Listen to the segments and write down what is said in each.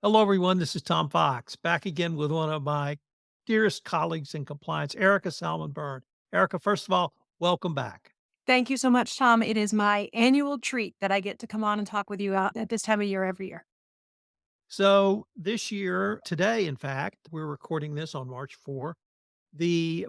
Hello, everyone. This is Tom Fox, back again with one of my dearest colleagues in compliance, Erica Salmon Byrne. Erica, first of all, welcome back. Thank you so much, Tom. It is my annual treat that I get to come on and talk with you at this time of year every year. So, this year, today, in fact, we're recording this on March 4th, the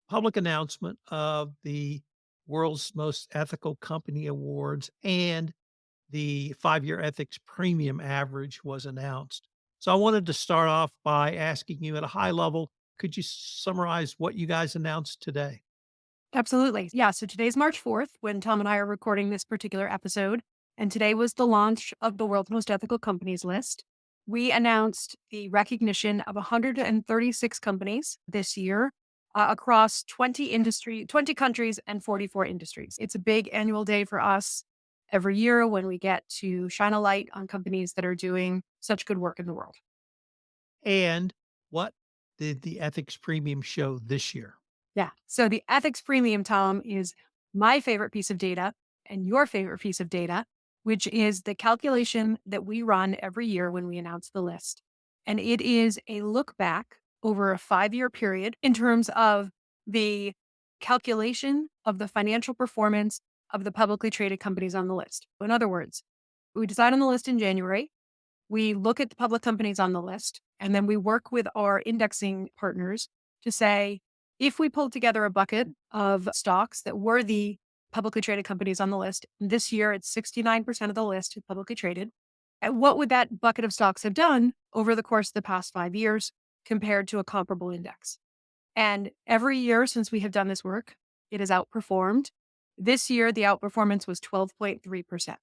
public announcement of the World's Most Ethical Company Awards and the 5-year ethics premium average was announced. So, I wanted to start off by asking you at a high level, could you summarize what you guys announced today? Absolutely. Yeah. So today's March 4th when Tom and I are recording this particular episode. And today was the launch of the world's most ethical companies list. We announced the recognition of 136 companies this year across 20 countries and 44 industries. It's a big annual day for us every year when we get to shine a light on companies that are doing such good work in the world. And what did the ethics premium show this year? Yeah. So the ethics premium, Tom, is my favorite piece of data and your favorite piece of data, which is the calculation that we run every year when we announce the list. And it is a look back over a 5-year period in terms of the calculation of the financial performance of the publicly traded companies on the list. In other words, we decide on the list in January. We look at the public companies on the list, and then we work with our indexing partners to say, if we pulled together a bucket of stocks that were the publicly traded companies on the list, this year it's 69% of the list is publicly traded. And what would that bucket of stocks have done over the course of the past 5 years compared to a comparable index? And every year since we have done this work, it has outperformed. This year, the outperformance was 12.3%.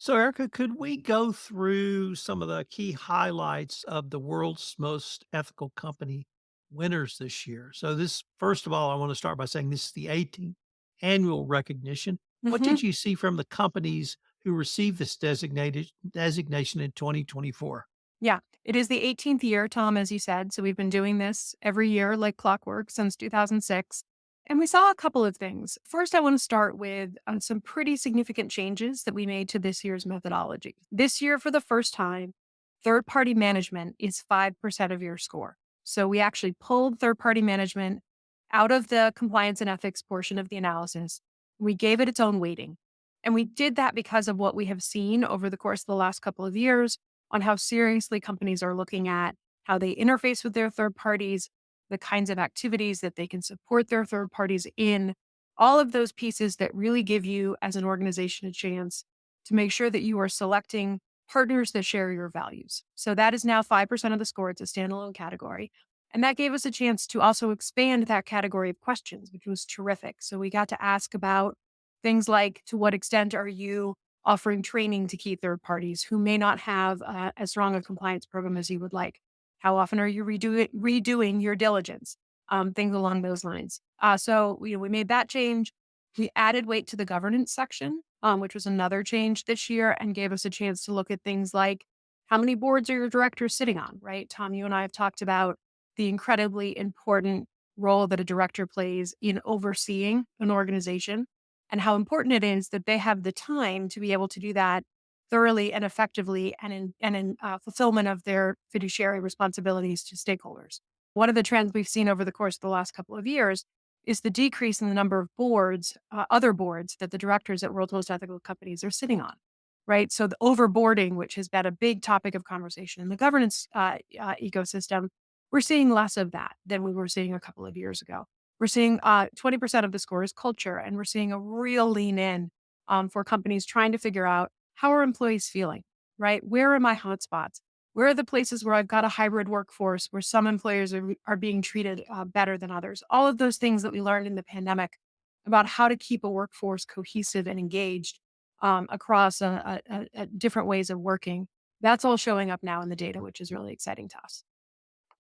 So, Erica, could we go through some of the key highlights of the world's most ethical company winners this year? So, this, first of all, I want to start by saying this is the 18th annual recognition. What Mhm. did you see from the companies who received this designated designation in 2024? Yeah, it is the 18th year, Tom, as you said. So we've been doing this every year like clockwork since 2006. And we saw a couple of things. First, I want to start with some pretty significant changes that we made to this year's methodology. This year, for the first time, third party management is 5% of your score. So we actually pulled third party management out of the compliance and ethics portion of the analysis. We gave it its own weighting. And we did that because of what we have seen over the course of the last couple of years on how seriously companies are looking at how they interface with their third parties, the kinds of activities that they can support their third parties in, all of those pieces that really give you as an organization a chance to make sure that you are selecting partners that share your values. So that is now 5% of the score. It's a standalone category. And that gave us a chance to also expand that category of questions, which was terrific. So we got to ask about things like, to what extent are you offering training to key third parties who may not have as strong a compliance program as you would like? How often are you redoing your diligence? Things along those lines. So we made that change. We added weight to the governance section, which was another change this year, and gave us a chance to look at things like, how many boards are your directors sitting on, right? Tom, you and I have talked about the incredibly important role that a director plays in overseeing an organization and how important it is that they have the time to be able to do that thoroughly and effectively and in fulfillment of their fiduciary responsibilities to stakeholders. One of the trends we've seen over the course of the last couple of years is the decrease in the number of boards, other boards that the directors at World's Most Ethical Companies are sitting on, right? So the overboarding, which has been a big topic of conversation in the governance ecosystem, we're seeing less of that than we were seeing a couple of years ago. We're seeing 20% of the score is culture, and we're seeing a real lean in for companies trying to figure out, how are employees feeling, right? Where are my hotspots? Where are the places where I've got a hybrid workforce where some employers are being treated better than others? All of those things that we learned in the pandemic about how to keep a workforce cohesive and engaged across different ways of working. That's all showing up now in the data, which is really exciting to us.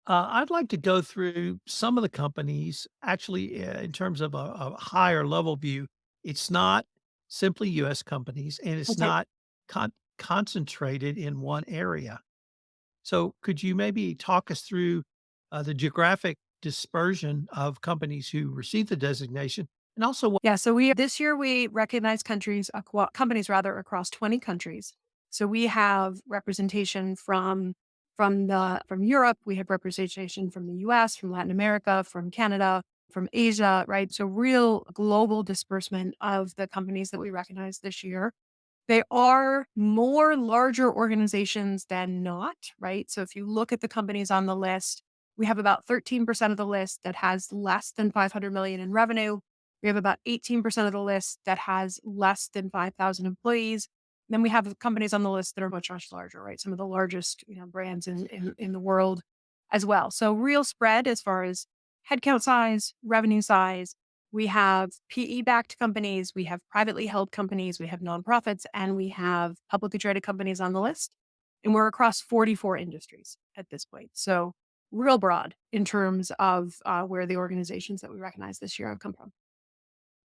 I'd like to go through some of the companies actually in terms of a higher level view. It's not simply US companies and it's Okay. not concentrated in one area. So, could you maybe talk us through the geographic dispersion of companies who received the designation and also what? Yeah, so we this year we recognize companies rather across 20 countries. So we have representation from Europe, we have representation from the US, from Latin America, from Canada, from Asia, right? So real global disbursement of the companies that we recognize this year. They are more larger organizations than not, right? So if you look at the companies on the list, we have about 13% of the list that has less than 500 million in revenue. We have about 18% of the list that has less than 5,000 employees. Then we have companies on the list that are much, much larger, right? Some of the largest, brands in the world as well. So real spread as far as headcount size, revenue size. We have PE backed companies, we have privately held companies, we have nonprofits, and we have publicly traded companies on the list. And we're across 44 industries at this point. So, real broad in terms of where the organizations that we recognize this year have come from.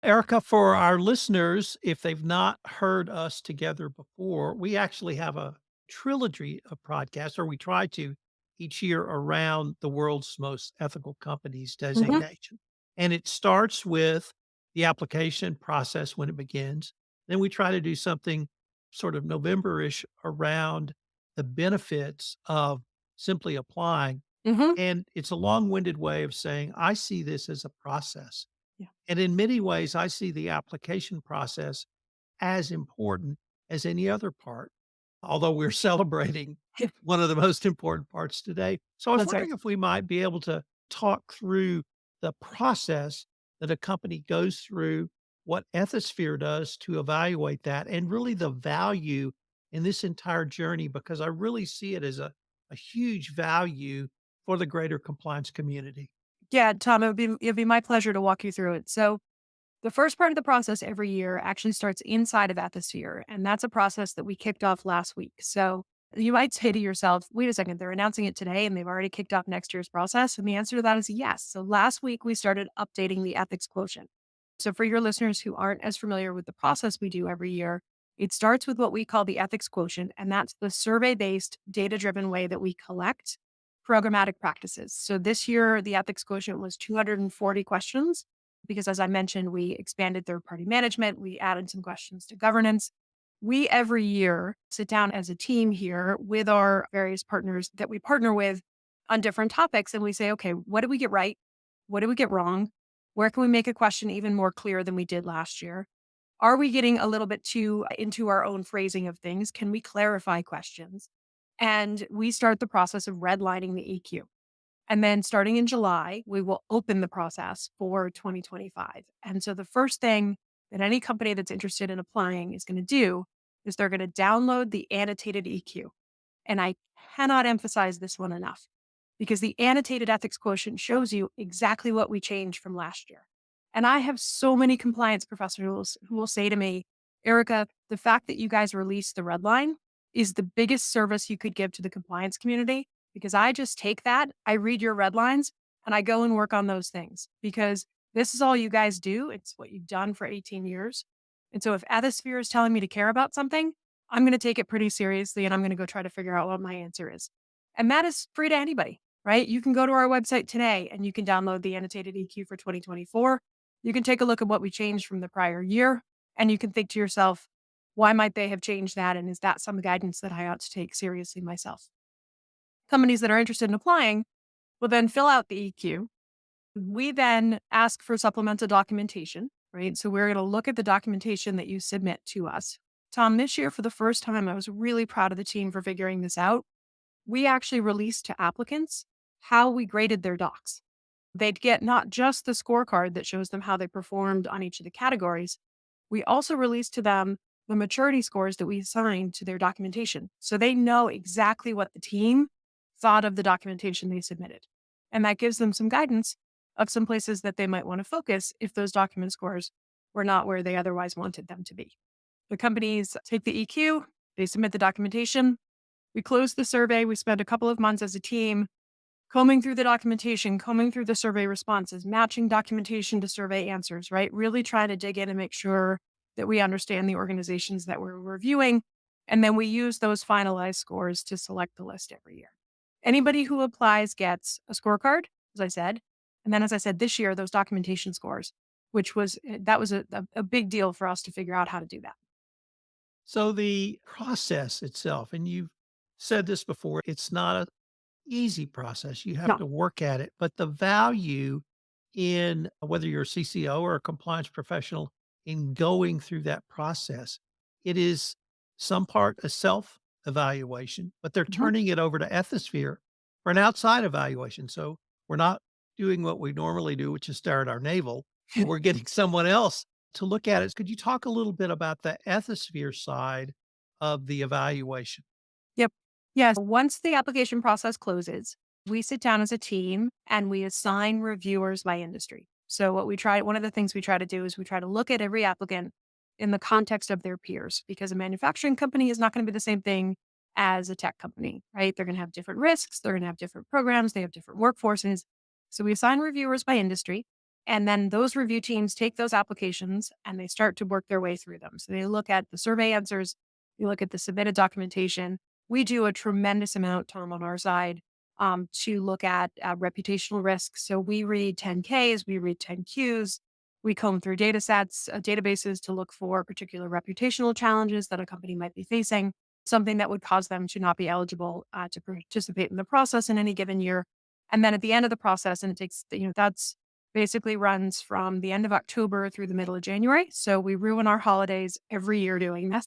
Erica, for our listeners, if they've not heard us together before, we actually have a trilogy of podcasts, or we try to each year around the world's most ethical companies Hmm. designation. And it starts with the application process when it begins. Then we try to do something sort of November-ish around the benefits of simply applying. Hmm. And it's a long-winded way of saying, I see this as a process. Yeah. And in many ways, I see the application process as important as any other part, although we're celebrating one of the most important parts today. So I was That's right. wondering if we might be able to talk through the process that a company goes through, what Ethisphere does to evaluate that, and really the value in this entire journey, because I really see it as a huge value for the greater compliance community. Yeah, Tom, it'd be my pleasure to walk you through it. So the first part of the process every year actually starts inside of Ethisphere, and that's a process that we kicked off last week. So you might say to yourself, wait a second, they're announcing it today and they've already kicked off next year's process. And the answer to that is yes. So last week we started updating the ethics quotient. So for your listeners who aren't as familiar with the process we do every year, it starts with what we call the ethics quotient, and that's the survey based, data driven way that we collect programmatic practices. So this year, the ethics quotient was 240 questions because, as I mentioned, we expanded third party management, we added some questions to governance. We every year sit down as a team here with our various partners that we partner with on different topics. And we say, okay, what did we get right? What did we get wrong? Where can we make a question even more clear than we did last year? Are we getting a little bit too into our own phrasing of things? Can we clarify questions? And we start the process of redlining the EQ. And then starting in July, we will open the process for 2025. And so the first thing that any company that's interested in applying is going to do is they're going to download the annotated EQ. And I cannot emphasize this one enough because the annotated ethics quotient shows you exactly what we changed from last year. And I have so many compliance professionals who will say to me, Erica, the fact that you guys released the red line is the biggest service you could give to the compliance community because I just take that, I read your red lines, and I go and work on those things because this is all you guys do. It's what you've done for 18 years. And so if Ethisphere is telling me to care about something, I'm going to take it pretty seriously and I'm going to go try to figure out what my answer is. And that is free to anybody, right? You can go to our website today and you can download the annotated EQ for 2024. You can take a look at what we changed from the prior year and you can think to yourself, why might they have changed that? And is that some guidance that I ought to take seriously myself? Companies that are interested in applying will then fill out the EQ. We then ask for supplemental documentation, right? So we're going to look at the documentation that you submit to us. Tom, this year, for the first time, I was really proud of the team for figuring this out. We actually released to applicants how we graded their docs. They'd get not just the scorecard that shows them how they performed on each of the categories, we also released to them the maturity scores that we assigned to their documentation. So they know exactly what the team thought of the documentation they submitted. And that gives them some guidance of some places that they might want to focus if those document scores were not where they otherwise wanted them to be. The companies take the EQ, they submit the documentation, we close the survey, we spend a couple of months as a team combing through the documentation, combing through the survey responses, matching documentation to survey answers, right? Really trying to dig in and make sure that we understand the organizations that we're reviewing. And then we use those finalized scores to select the list every year. Anybody who applies gets a scorecard, as I said. And then, as I said, this year, those documentation scores, which was that was a big deal for us to figure out how to do that. So the process itself, and you've said this before, it's not an easy process. You have No. to work at it, but the value in whether you're a CCO or a compliance professional in going through that process, it is some part a self evaluation, but they're Mhm. turning it over to Ethisphere for an outside evaluation. So we're not doing what we normally do, which is stare at our navel, but we're getting someone else to look at it. Could you talk a little bit about the Ethisphere side of the evaluation? Yep. Yes. Once the application process closes, we sit down as a team and we assign reviewers by industry. So one of the things we try to do is we try to look at every applicant in the context of their peers because a manufacturing company is not going to be the same thing as a tech company, right? They're going to have different risks. They're going to have different programs. They have different workforces. So we assign reviewers by industry. And then those review teams take those applications and they start to work their way through them. So they look at the survey answers, they look at the submitted documentation. We do a tremendous amount, Tom, on our side to look at reputational risks. So we read 10Ks, we read 10Qs, we comb through data sets, databases to look for particular reputational challenges that a company might be facing, something that would cause them to not be eligible to participate in the process in any given year. And then at the end of the process, and it takes, that's basically runs from the end of October through the middle of January. So we ruin our holidays every year doing this.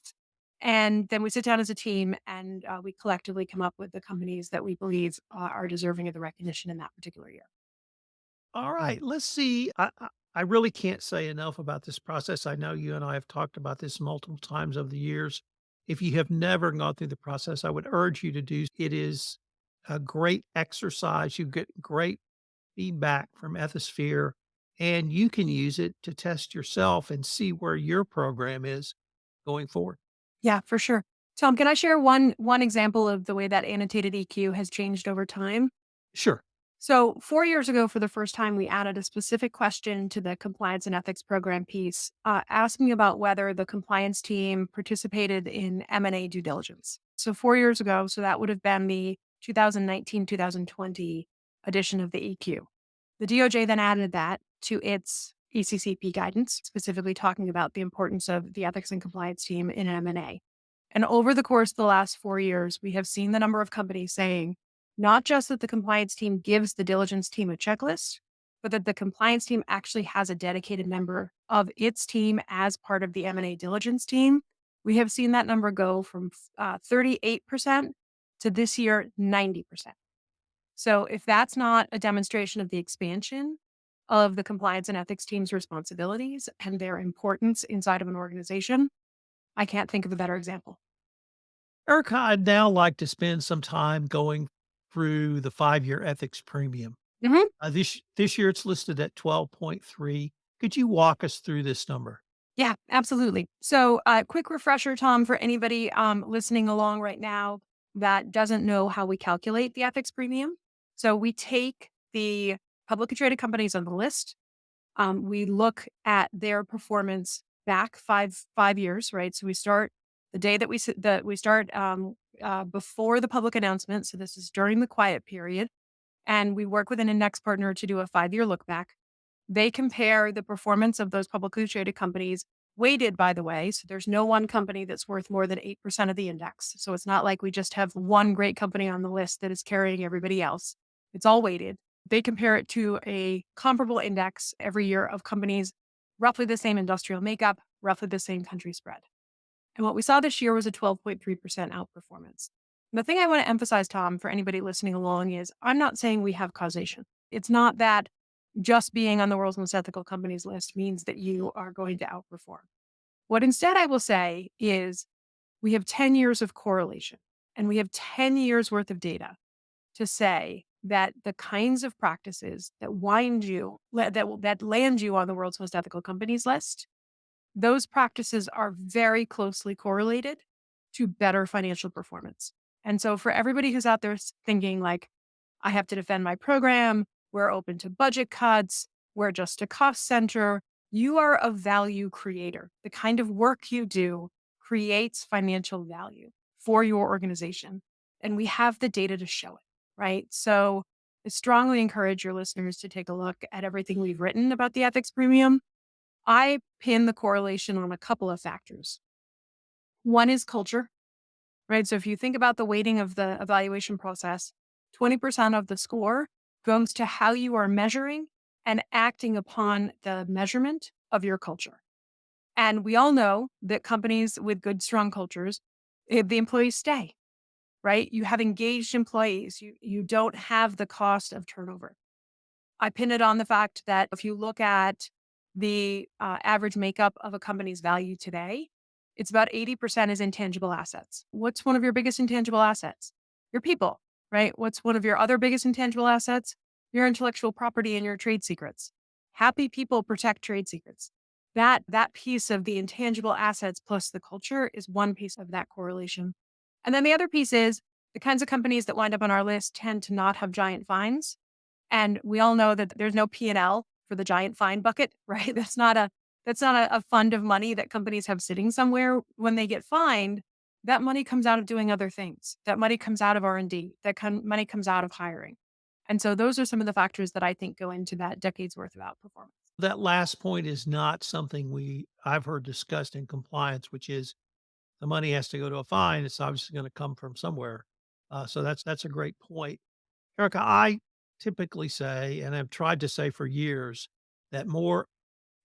And then we sit down as a team and we collectively come up with the companies that we believe are deserving of the recognition in that particular year. All right, let's see. I really can't say enough about this process. I know you and I have talked about this multiple times over the years. If you have never gone through the process, I would urge you to do. It is a great exercise. You get great feedback from Ethisphere, and you can use it to test yourself and see where your program is going forward. Yeah, for sure. Tom, can I share one example of the way that annotated EQ has changed over time? Sure. So 4 years ago, for the first time, we added a specific question to the compliance and ethics program piece, asking about whether the compliance team participated in M&A due diligence. So 4 years ago, so that would have been the 2019-2020 edition of the EQ. The DOJ then added that to its ECCP guidance, specifically talking about the importance of the ethics and compliance team in an M&A. And over the course of the last 4 years, we have seen the number of companies saying not just that the compliance team gives the diligence team a checklist, but that the compliance team actually has a dedicated member of its team as part of the M&A diligence team. We have seen that number go from 38% to this year, 90%. So if that's not a demonstration of the expansion of the compliance and ethics team's responsibilities and their importance inside of an organization, I can't think of a better example. Erica, I'd now like to spend some time going through the 5-year ethics premium. Mhm. This year it's listed at 12.3. Could you walk us through this number? Yeah, absolutely. So, quick refresher, Tom, for anybody listening along right now that doesn't know how we calculate the ethics premium. So, we take the publicly traded companies on the list. We look at their performance back five years, right? So we start the day that we start before the public announcement. So this is during the quiet period, and we work with an index partner to do a 5 year look back. They compare the performance of those publicly traded companies, weighted, by the way. So there's no one company that's worth more than 8% of the index. So it's not like we just have one great company on the list that is carrying everybody else. It's all weighted. They compare it to a comparable index every year of companies, roughly the same industrial makeup, roughly the same country spread. And what we saw this year was a 12.3% outperformance. The thing I want to emphasize, Tom, for anybody listening along is I'm not saying we have causation. It's not that just being on the world's most ethical companies list means that you are going to outperform. What instead I will say is we have 10 years of correlation and we have 10 years worth of data to say that the kinds of practices that that land you on the world's most ethical companies list, those practices are very closely correlated to better financial performance. And so for everybody who's out there thinking like, I have to defend my program, we're open to budget cuts, we're just a cost center, you are a value creator. The kind of work you do creates financial value for your organization. And we have the data to show it, right? So I strongly encourage your listeners to take a look at everything we've written about the ethics premium. I pin the correlation on a couple of factors. One is culture, right? So if you think about the weighting of the evaluation process, 20% of the score goes to how you are measuring and acting upon the measurement of your culture. And we all know that companies with good, strong cultures, the employees stay, right? You have engaged employees. You don't have the cost of turnover. I pin it on the fact that if you look at the average makeup of a company's value today, it's about 80% is intangible assets. What's one of your biggest intangible assets? Your people, right? What's one of your other biggest intangible assets? Your intellectual property and your trade secrets. Happy people protect trade secrets. That piece of the intangible assets plus the culture is one piece of that correlation. And then the other piece is the kinds of companies that wind up on our list tend to not have giant fines, and we all know that there's no P&L for the giant fine bucket, right? That's not a fund of money that companies have sitting somewhere. When they get fined, that money comes out of doing other things. That money comes out of R&D. Money comes out of hiring. And so those are some of the factors that I think go into that decade's worth of outperformance. That last point is not something I've heard discussed in compliance, which is the money has to go to a fine. It's obviously going to come from somewhere. So that's a great point. Erica, I typically say, and I've tried to say for years, that more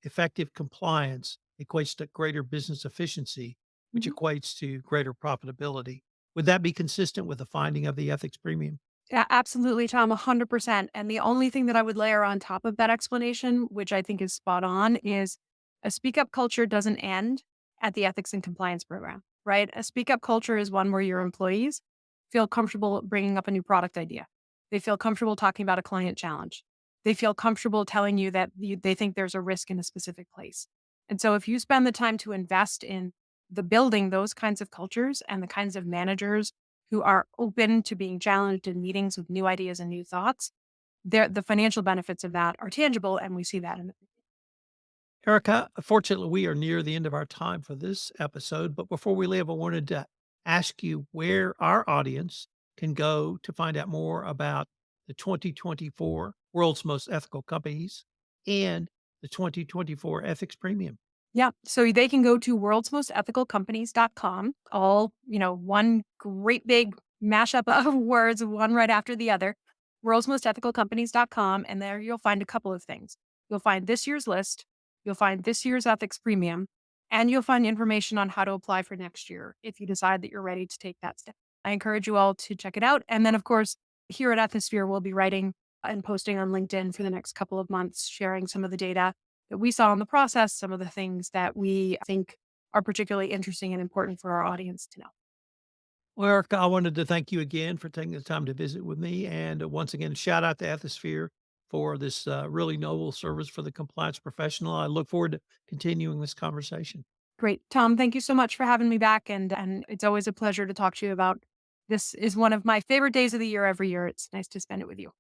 effective compliance equates to greater business efficiency, which Mhm. equates to greater profitability. Would that be consistent with the finding of the ethics premium? Yeah, absolutely, Tom, 100%. And the only thing that I would layer on top of that explanation, which I think is spot on, is a speak up culture doesn't end at the ethics and compliance program, right? A speak up culture is one where your employees feel comfortable bringing up a new product idea. They feel comfortable talking about a client challenge. They feel comfortable telling you that they think there's a risk in a specific place. And so if you spend the time to invest in the building those kinds of cultures and the kinds of managers who are open to being challenged in meetings with new ideas and new thoughts, the financial benefits of that are tangible, and we see that in the. Erica, fortunately, we are near the end of our time for this episode. But before we leave, I wanted to ask you where our audience can go to find out more about the 2024 World's Most Ethical Companies and the 2024 Ethics Premium. Yeah. So they can go to worldsmostethicalcompanies.com, all, one great big mashup of words, one right after the other. Worldsmostethicalcompanies.com. And there you'll find a couple of things. You'll find this year's list, you'll find this year's ethics premium, and you'll find information on how to apply for next year if you decide that you're ready to take that step. I encourage you all to check it out. And then, of course, here at Ethisphere, we'll be writing and posting on LinkedIn for the next couple of months, sharing some of the data that we saw in the process, some of the things that we think are particularly interesting and important for our audience to know. Well, Erica, I wanted to thank you again for taking the time to visit with me. And once again, shout out to Ethisphere for this really noble service for the compliance professional. I look forward to continuing this conversation. Great. Tom, thank you so much for having me back. And it's always a pleasure to talk to you about this is one of my favorite days of the year every year. It's nice to spend it with you.